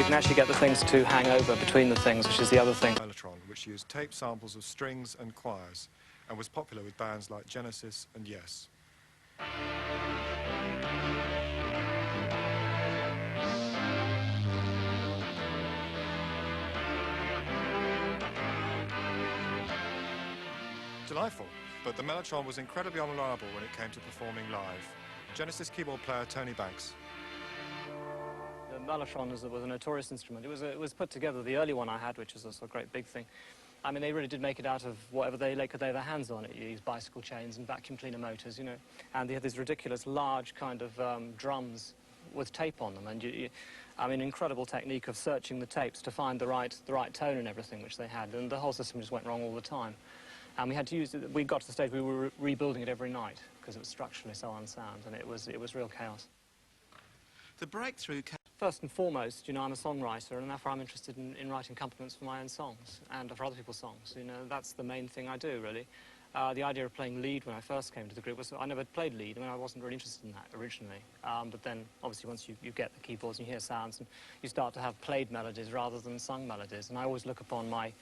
can actually get the things to hang over between the things, which is the other thing. Mellotron, which used tape samples of strings and choirs, and was popular with bands like Genesis and Yes. Delightful, but the Mellotron was incredibly unreliable when it came to performing live. Genesis keyboard player Tony Banks. The Mellotron was a notorious instrument. It was put together, the early one I had, which was a sort of great big thing. I mean, they really did make it out of whatever they could lay their hands on. It used bicycle chains and vacuum cleaner motors, you know. And they had these ridiculous large kind of drums with tape on them. And I mean, incredible technique of searching the tapes to find the right tone and everything, which they had. And the whole system just went wrong all the time. And we had to use it. We got to the stage we were rebuilding it every night because it was structurally so unsound, and it was real chaos. The breakthrough. First and foremost, you know, I'm a songwriter, and therefore I'm interested in writing accompaniments for my own songs and for other people's songs. You know, that's the main thing I do, really. The idea of playing lead when I first came to the group was I never played lead. I mean, I wasn't really interested in that originally. But then, obviously, once you get the keyboards and you hear sounds, and you start to have played melodies rather than sung melodies. And I always look upon my,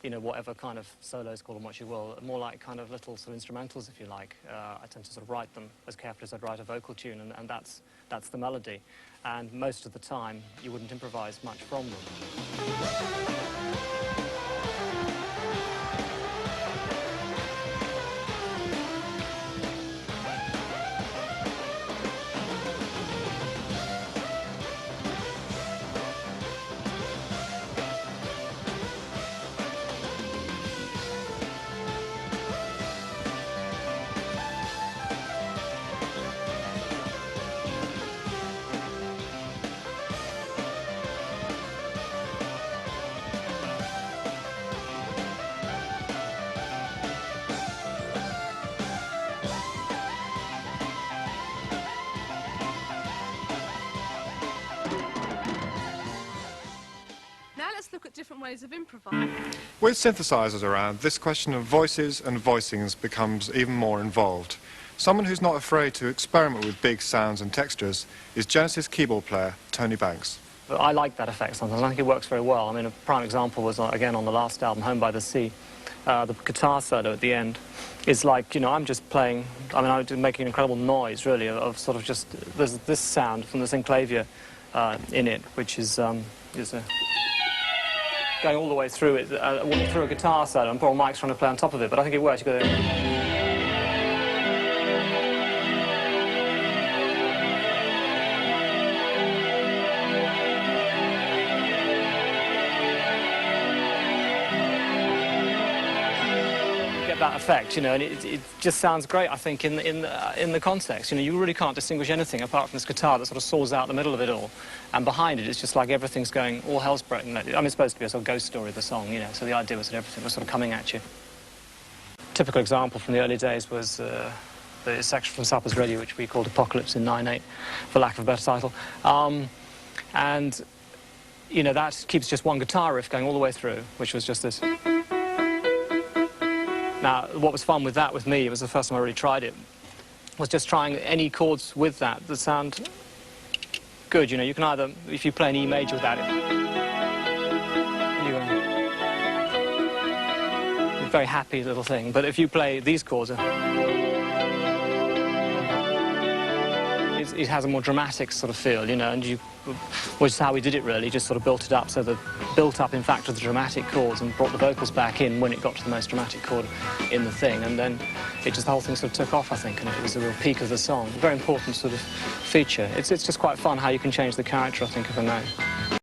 you know, whatever kind of solos, call them what you will, more like kind of little sort of instrumentals, if you like. I tend to sort of write them as carefully as I'd write a vocal tune, and that's the melody. And most of the time, you wouldn't improvise much from them. Let's look at different ways of improvising. With synthesizers around, this question of voices and voicings becomes even more involved. Someone who's not afraid to experiment with big sounds and textures is Genesis keyboard player Tony Banks. I like that effect sometimes. I think it works very well. I mean, a prime example was, again, on the last album, Home by the Sea. The guitar solo at the end is like, you know, I'm just playing, I mean, I'm making an incredible noise, really, of sort of just, there's this sound from the synclavier in it, which is going all the way through it, through a guitar solo, and poor Mike's trying to play on top of it, but I think it works. You got that effect, you know, and it just sounds great, I think, in the context. You know, you really can't distinguish anything apart from this guitar that sort of saws out the middle of it all, and behind it, it's just like everything's going, all hell's breaking loose. I mean, it's supposed to be a sort of ghost story of the song, you know, so the idea was that everything was sort of coming at you. Typical example from the early days was the section from Supper's Ready, which we called Apocalypse in 9/8, for lack of a better title. And, you know, that keeps just one guitar riff going all the way through, which was just this. Now, what was fun with that with me, it was the first time I really tried it, was just trying any chords with that sound good. You know, you can either, if you play an E major with that, it's a very happy little thing. But if you play these chords, it has a more dramatic sort of feel, you know, and which is how we did it really, just sort of built it up, so built up in fact to the dramatic chords and brought the vocals back in when it got to the most dramatic chord in the thing, and then the whole thing sort of took off, I think, and it was the real peak of the song. A very important sort of feature. It's just quite fun how you can change the character, I think, of a note.